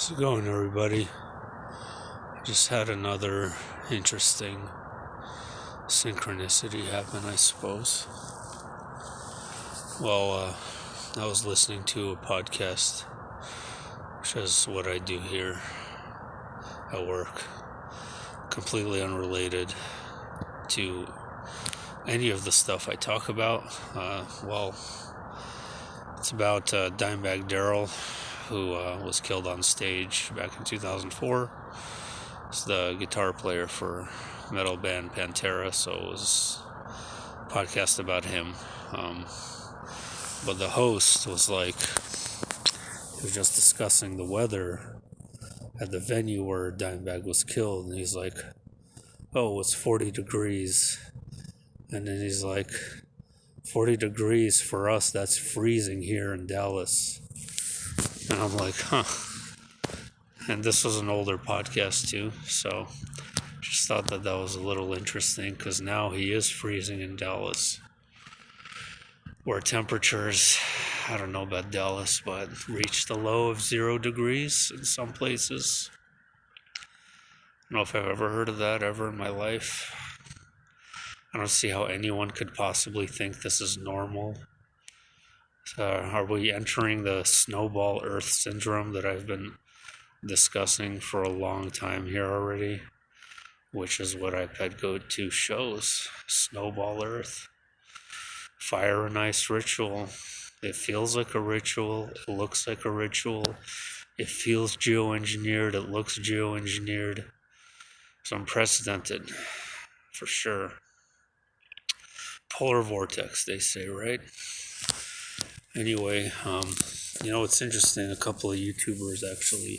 How's it going, everybody? Just had another interesting synchronicity happen, I suppose. Well, I was listening to a podcast, which is what I do here at work, completely unrelated to any of the stuff I talk about. It's about Dimebag Darrell, who was killed on stage back in 2004. He's the guitar player for metal band Pantera, so it was a podcast about him. But the host was he was just discussing the weather at the venue where Dimebag was killed, and he's like, oh, it's 40 degrees. And then he's like, 40 degrees for us, that's freezing here in Dallas. And I'm like, huh. And this was an older podcast too, so just thought that was a little interesting, because now he is freezing in Dallas, where temperatures, I don't know about Dallas, but reached a low of 0 degrees in some places. I don't know if I've ever heard of that ever in my life. I don't see how anyone could possibly think this is normal. Are we entering the Snowball Earth syndrome that I've been discussing for a long time here already, which is what iPad Go 2 shows? Snowball Earth. Fire and ice ritual. It feels like a ritual. It looks like a ritual. It feels geoengineered. It looks geoengineered. It's unprecedented, for sure. Polar vortex, they say, right? Anyway, it's interesting. A couple of YouTubers actually,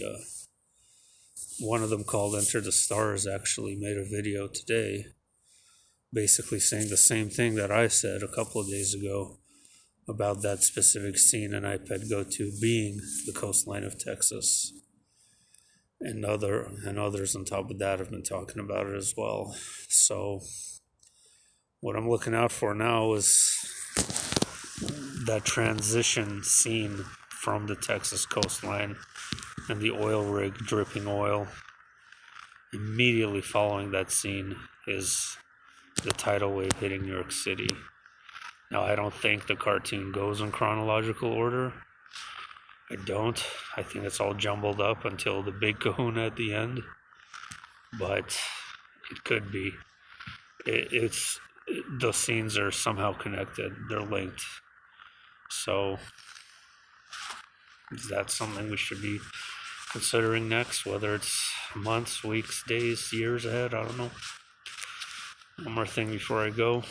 one of them called Enter the Stars, actually made a video today basically saying the same thing that I said a couple of days ago about that specific scene in iPad Go 2 being the coastline of Texas. And others on top of that have been talking about it as well. So what I'm looking out for now is that transition scene from the Texas coastline and the oil rig dripping oil. Immediately following that scene is the tidal wave hitting New York City. Now, I don't think the cartoon goes in chronological order. I don't. I think it's all jumbled up until the big kahuna at the end. But it could be. The scenes are somehow connected. They're linked. So, is that something we should be considering next? Whether it's months, weeks, days, years ahead, I don't know. One more thing before I go.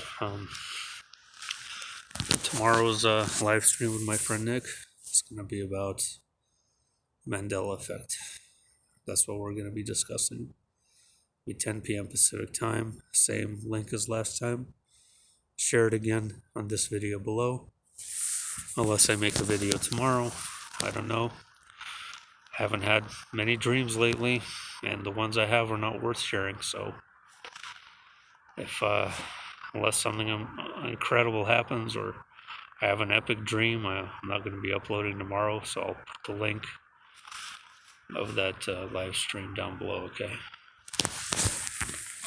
Tomorrow's live stream with my friend Nick. It's going to be about Mandela effect. That's what we're going to be discussing. It'll be 10 p.m. Pacific time. Same link as last time. Share it again on this video below. Unless I make a video tomorrow. I don't know. I haven't had many dreams lately, and the ones I have are not worth sharing, so unless something incredible happens or I have an epic dream, I'm not going to be uploading tomorrow, so I'll put the link of that live stream down below, okay?